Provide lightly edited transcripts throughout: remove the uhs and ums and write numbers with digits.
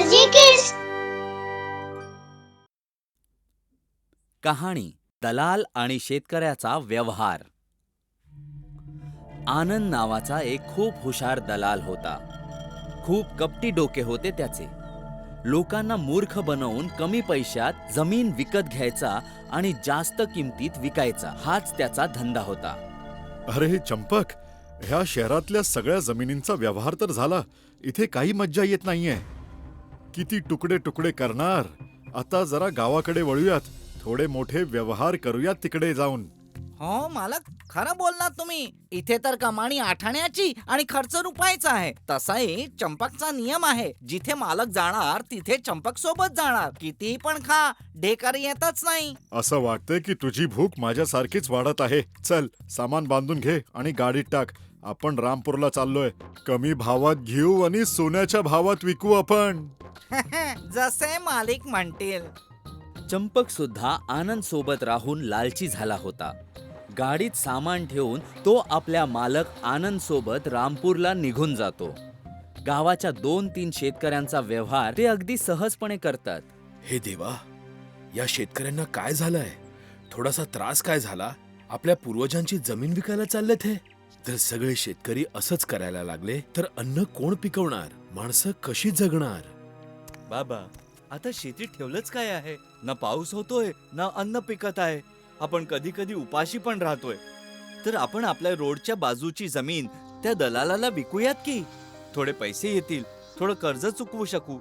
RJ kids. कहाणी दलाल आणि शेतकऱ्याचा व्यवहार. आनंद नावाचा एक खूप हुशार दलाल होता. खूप कपटी डोके होते त्याचे. लोकांना मूर्ख बनवून कमी पैशात जमीन विकत घ्यायचा आणि जास्त किमतीत विकायचा, हाच त्याचा धंदा होता. अरे चंपक, ह्या शहरातल्या सगळ्या जमिनींचा व्यवहार तर झाला. इथे काही मज्जा येत नाहीये. किती तुकडे तुकडे करणार. आता जरा गावाकडे वळूयात. थोडे मोठे व्यवहार करूयात तिकडे जाऊन. हो मालक, खरं बोललात तुम्ही. इथे तर कमाणी आठाण्याची आणि खर्च रुपयाचा आहे. तसाही चंपकचा नियम आहे, जिथे मालक जाणार तिथे चंपक सोबत जाणार. किती पण खा, ढेकर येतच नाही. असं वाटतंय की तुझी भूक माझ्यासारखीच वाढत आहे. चल, सामान बांधून घे आणि गाडीत टाक. आपण रामपूरला चाललोय. कमी भावात घेऊ आणि सोन्याच्या भावात विकू आपण. जसे मालिक म्हणतील. चंपक सुद्धा आनंद सोबत राहून लालची झाला होता. गाडीत सामान ठेवून तो आपल्या मालक आनंद सोबत रामपूरला निघून जातो. गावाच्या 2-3 शेतकऱ्यांचा व्यवहार ते अगदी सहजपणे करतात. हे देवा, या शेतकऱ्यांना काय झालंय? थोडासा त्रास काय झाला? आपल्या पूर्वजांची जमीन विकायला चाललेत हे. जर सगळे शेतकरी असंच करायला लागले तर अन्न कोण पिकवणार? माणसं कशी जगणार? बाबा, आता शेतीत ठेवलंच काय आहे? ना पाऊस होतोय ना अन्न पिकत आहे. आपण कधी कधी उपाशी पण राहतोय. तर आपण आपल्या रोडच्या बाजूची जमीन त्या दलालाला विकूयात की? थोडे पैसे येतील, थोडं कर्ज चुकवू शकू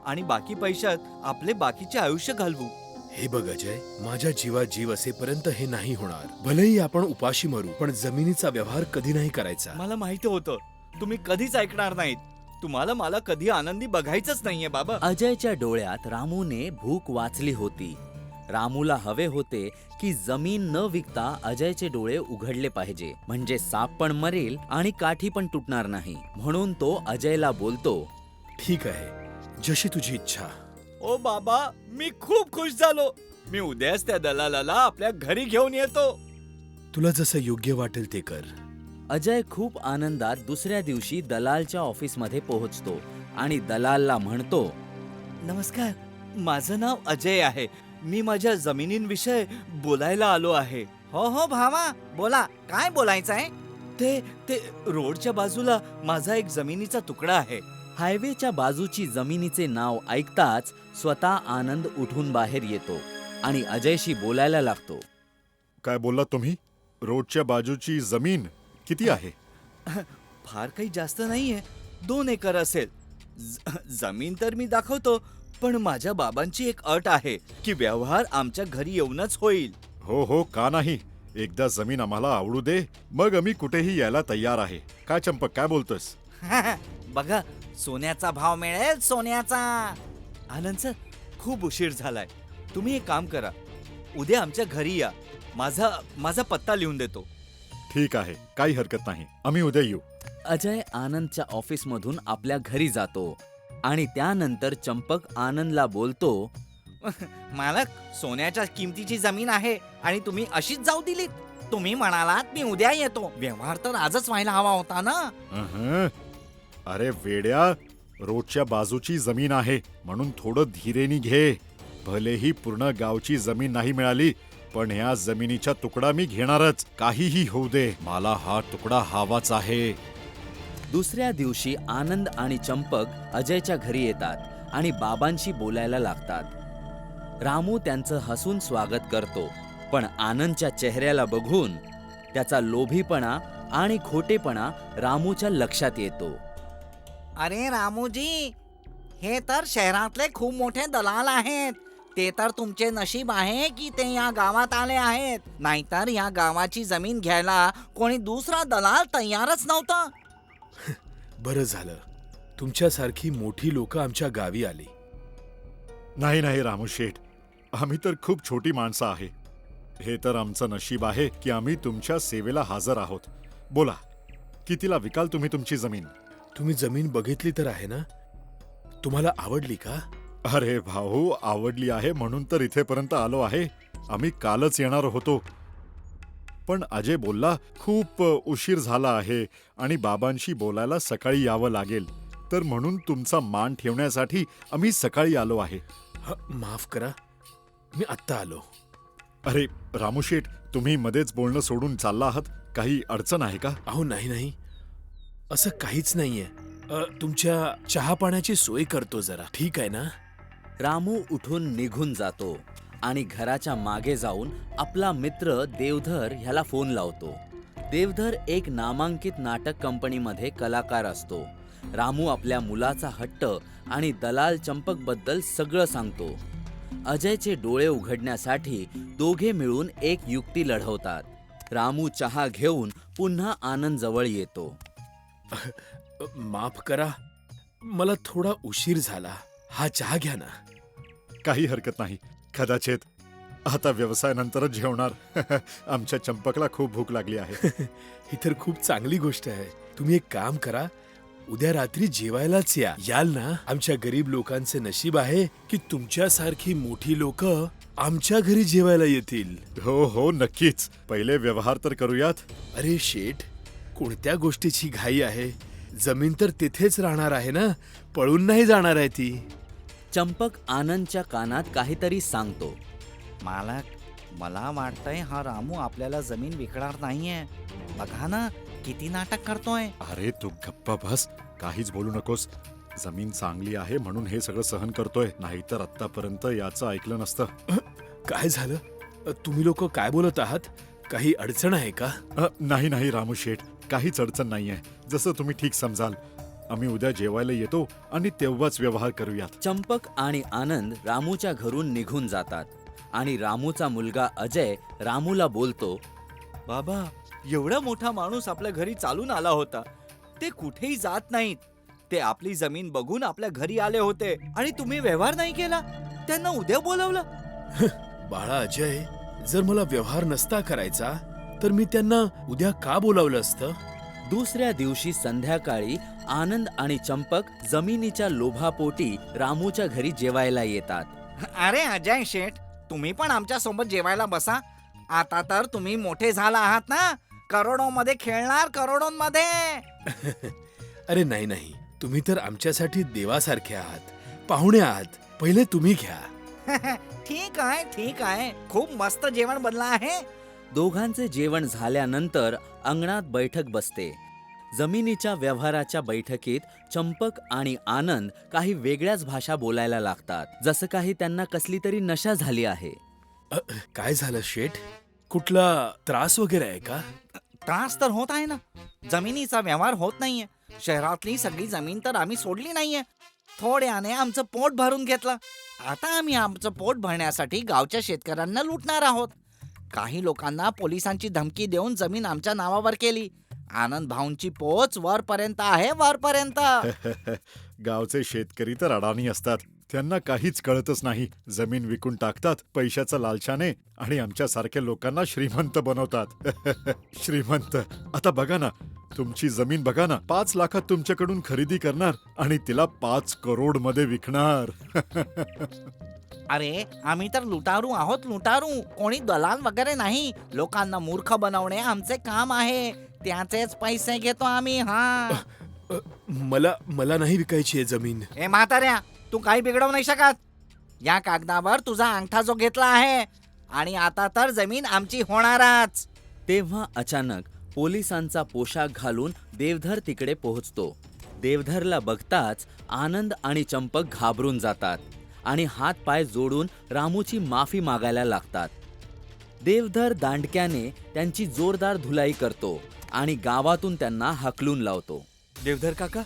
आणि बाकी पैशात आपले बाकीचे आयुष्य घालवू. हे बघ अजय, माझ्या जीवात जीव असेपर्यंत हे नाही होणार. भलेही आपण उपाशी मरू, पण जमिनीचा व्यवहार कधी नाही करायचा. मला माहिती होतं तुम्ही कधीच ऐकणार नाहीत. तुम्हाला मला कधी आनंदी बघायचंच नाहीये बाबा. अजयच्या डोळ्यात रामूने भूक वाचली होती. रामूला हवे होते की जमीन न विकता अजयचे डोळे उघडले पाहिजे, म्हणजे साप पण मरेल आणि काठी पण तुटणार नाही. म्हणून तो अजयला बोलतो, ठीक आहे, जशी तुझी इच्छा. ओ बाबा, मी खूप खुश झालो. मी उद्याच त्या दलालाला आपल्या घरी घेऊन येतो. तुला जसं योग्य वाटेल ते कर. अजय खूप आनंदात दुसऱ्या दिवशी दलालच्या ऑफिसमध्ये पोहोचतो आणि दलालला म्हणतो, नमस्कार, माझं नाव अजय आहे. मी माझ्या जमिनींविषयी बोलायला आलो आहे. हो हो भावा, बोला, काय बोलायचंय? ते रोडच्या बाजूला माझा एक जमिनीचा तुकडा आहे. हायवेच्या बाजूची जमिनीचे नाव ऐकताच स्वतः आनंद उठून बाहेर येतो आणि अजयशी बोलायला लागतो. काय बोललात तुम्ही? रोडच्या बाजूची जमीन किती आहे? फार काही जास्त नाहीये, 2 एकर असेल. जमीन तर मी दाखवतो, पण माझ्या बाबांची एक अट आहे की व्यवहार आमच्या घरी येऊनच होईल. हो हो, का नाही. एकदा जमीन आम्हाला आवडू दे, मग आम्ही कुठेही यायला तयार आहे. काय चंपक, काय बोलतोस? बघा, सोन्याचा भाव मिळेल, सोन्याचा. आनंद सर, खूप उशीर झालाय. तुम्ही एक काम करा, उद्या आमच्या घरी या. माझा पत्ता लिहून देतो. ठीक आहे, काही हरकत नाही. आम्ही उद्या येऊ. अजय आनंदच्या ऑफिसमधून आपल्या घरी जातो आणि त्यानंतर चंपक आनंदला बोलतो, मालक, सोन्याच्या किमतीची जमीन आहे आणि तुम्ही अशीच जाऊ दिलीत. तुम्ही म्हणालात मी उद्या येतो. व्यवहार तर आजच व्हायला हवा होता ना. अहं. अरे वेड्या, रोडच्या बाजूची जमीन आहे म्हणून थोडं धीरेने घे. भलेही पूर्ण गावची जमीन नाही मिळाली, पण ह्या जमिनीचा तुकडा मी घेणारच. काहीही होऊ दे, मला हा तुकडा हवाच आहे. दुसऱ्या दिवशी आनंद आणि चंपक अजयच्या घरी येतात आणि बाबांशी बोलायला लागतात. रामू त्यांचं हसून स्वागत करतो, पण आनंदच्या चेहऱ्याला बघून त्याचा लोभीपणा आणि खोटेपणा रामूच्या लक्षात येतो. अरे रामूजी, हे तर शहरातले खूप मोठे दलाल आहेत. ते तर तुमचे नशीब आहे की ते या गावात आले आहेत. नाहीतर या गावाची जमीन घ्यायला कोणी दुसरा दलाल तयारच नव्हता. बरं झालं, तुमच्यासारखी मोठी लोक आमच्या गावी आली. नाही नाही रामू शेठ, आम्ही तर खूप छोटी माणसं आहे. हे तर आमचं नशीब आहे की आम्ही तुमच्या सेवेला हजर आहोत. बोला, कितीला विकाल तुम्ही तुमची जमीन? तुम्ही जमीन बघितली तर आहे ना? तुम्हाला आवडली का? अरे भाऊ, आवडली आहे म्हणून तर इथेपर्यंत आलो आहे. आम्ही कालच येणार होतो, पण अजय बोलला खूप उशीर झाला आहे आणि बाबांशी बोलायला सकाळी यावं लागेल. तर म्हणून तुमचा मान ठेवण्यासाठी आम्ही सकाळी आलो आहे. माफ करा, मी आत्ता आलो. अरे रामूशेठ, तुम्ही मध्येच बोलणं सोडून चालला आहात. काही अडचण आहे का? अहो नाही, असं काहीच नाहीये. तुमच्या चहा पाण्याची सोय करतो जरा, ठीक आहे ना? रामू उठून निघून जातो आणि घराच्या मागे जाऊन आपला मित्र देवधर ह्याला फोन लावतो. देवधर एक नामांकित नाटक कंपनीमध्ये कलाकार असतो. रामू आपल्या मुलाचा हट्ट आणि दलाल चंपकबद्दल सगळं सांगतो. अजयचे डोळे उघडण्यासाठी दोघे मिळून एक युक्ती लढवतात. रामू चहा घेऊन पुन्हा आनंद जवळ येतो. माफ करा, मला थोडा उशीर झाला. हा चहा घ्या ना. काही हरकत नाही. कदाचित आता व्यवसायानंतरच जेवणार. आमच्या चंपकला खूप भूक लागली आहे. ही तर खूप चांगली गोष्ट आहे. तुम्ही एक काम करा, उद्या रात्री जेवायलाच याल ना? आमच्या गरीब लोकांचे नशीब आहे की तुमच्यासारखी मोठी लोक आमच्या घरी जेवायला येतील. हो हो, नक्कीच. पहिले व्यवहार तर करूयात. अरे शेठ, कोणत्या गोष्टीची घाई आहे? जमीन तर तिथेच राहणार आहे ना, पळून नाही जाणार आहे ती. चंपक आनंदच्या कानात काहीतरी सांगतो. मालक, मला वाटतंय हा रामू आपल्याला जमीन विकणार नाहीये. बघा ना किती नाटक करतोय. अरे तू गप्प बस, काहीच बोलू नकोस. जमीन चांगली आहे म्हणून हे सगळं सहन करतोय, नाहीतर आतापर्यंत याचं ऐकलं नसतं. काय झालं? तुम्ही लोक काय बोलत आहात? काही अडचण आहे का? नाही रामू शेठ, काहीच अडचण नाहीये. जसं तुम्ही ठीक समजाल. आम्ही उद्या जेवायला येतो आणि तेव्हाच व्यवहार करूयात. चंपक आणि आनंद रामूच्या घरून निघून जातात आणि रामूचा मुलगा अजय रामूला बोलतो. बाबा, एवढा मोठा माणूस आपल्या घरी चालून आला होता. ते कुठेही जात नाहीत. ते आपली जमीन बघून आपल्या घरी आले होते आणि तुम्ही व्यवहार नाही केला. त्यांना उद्या बोलवलं. बाळा अजय, जर मला व्यवहार नसता करायचा तर मी त्यांना उद्या का बोलावलं असतं? दुसऱ्या दिवशी संध्याकाळी आनंद आणि चंपक जमिनीच्या लोभापोटी रामूच्या घरी जेवायला येतात. अरे अजय शेठ, तुम्ही पण आमच्या सोबत जेवायला बसा. आता तर तुम्ही मोठे झाला आहात ना, करोडोमध्ये खेळणार, करोडोंमध्ये. अरे नाही, तुम्ही तर आमच्यासाठी देवासारखे आहात, पाहुणे आहात. पहिले तुम्ही घ्या. ठीक आहे. खूप मस्त जेवण बनलं आहे. दोघांचे जेवण झाल्यानंतर अंगणात बैठक बसते. जमिनीच्या व्यवहाराच्या बैठकीत चंपक आणि आनंद काही वेगळ्याच भाषा बोलायला लागतात, जसं काही त्यांना कसली तरी नशा झाली आहे. काय झालं शेठ? कुठला त्रास वगैरे आहे का? त्रास तर होत आहे ना. जमिनीचा व्यवहार होत नाहीये. शहरातली सगळी जमीन तर आम्ही सोडली नाहीये. थोड्याने आमचं पोट भरून घेतलं. आता आम्ही आमचं पोट भरण्यासाठी गावच्या शेतकऱ्यांना लुटणार आहोत. काही लोकांना पोलिसांची धमकी देऊन जमीन आमच्या नावावर केली. आनंद भाऊंची पोच वरपर्यंत आहे, वरपर्यंत. गावचे शेतकरी तर अडाणी असतात. त्यांना काहीच कळतच नाही. जमीन विकून टाकतात पैशाच्या लालशाने आणि आमच्यासारख्या लोकांना श्रीमंत बनवतात. श्रीमंत. आता बघा ना, तुमची जमीन बघा ना, 5 लाखात तुमच्याकडून खरेदी करणार आणि तिला 5 करोड मध्ये विकणार. अरे आम्ही तर लुटारू आहोत, लुटारू. कोणी दलाल वगैरे नाही. लोकांना मूर्ख बनवणे आमचे काम आहे. त्याचेच पैसे घेतो आम्ही. हा, मला नाही विकायची आहे जमीन. ए म्हाताऱ्या, तू काही बिघडवू नाही शकत. या कागदावर तुझा अंगठा जो घेतला आहे आणि आता तर जमीन आमची होणारच. तेव्हा अचानक पोलिसांचा पोशाख घालून देवधर तिकडे पोहोचतो. देवधरला बघताच आनंद आणि चंपक घाबरून जातात आणि हात पाय जोडून रामूची माफी मागायला लागतात. देवधर दांडक्याने त्यांची जोरदार धुलाई करतो आणि गावातून त्यांना हकलून लावतो. देवधर काका,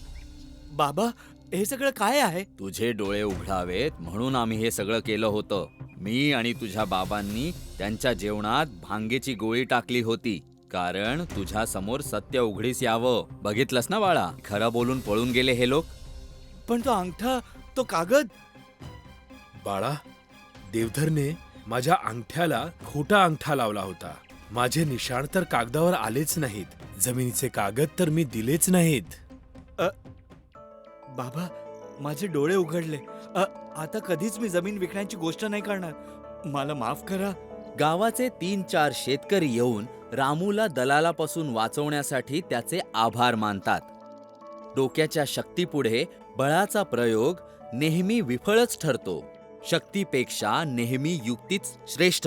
बाबा, हे सगळं काय आहे? तुझे डोळे उघडावेत म्हणून आम्ही हे सगळं केलं होतं. मी आणि तुझ्या बाबांनी त्यांच्या जेवणात भांगेची गोळी टाकली होती, कारण तुझ्या समोर सत्य उघडीस यावं. बघितलंस ना बाळा, खरं बोलून पळून गेले हे लोक. पण तो अंगठा, तो कागद. बाळा, देवधरने माझ्या अंगठ्याला खोटा अंगठा लावला होता. माझे निशाण तर कागदावर आलेच नाहीत. जमिनीचे कागद तर मी दिलेच नाहीत. बाबा, माझे डोळे उघडले. आता कधीच मी जमीन विकण्याची गोष्ट नाही करणार. मला माफ करा. गावाचे 3-4 शेतकरी येऊन रामूला दलालापासून वाचवण्यासाठी त्याचे आभार मानतात. डोक्याच्या शक्तीपुढे बळाचा प्रयोग नेहमी विफळच ठरतो. शक्तीपेक्षा नेहमी युक्तीच श्रेष्ठ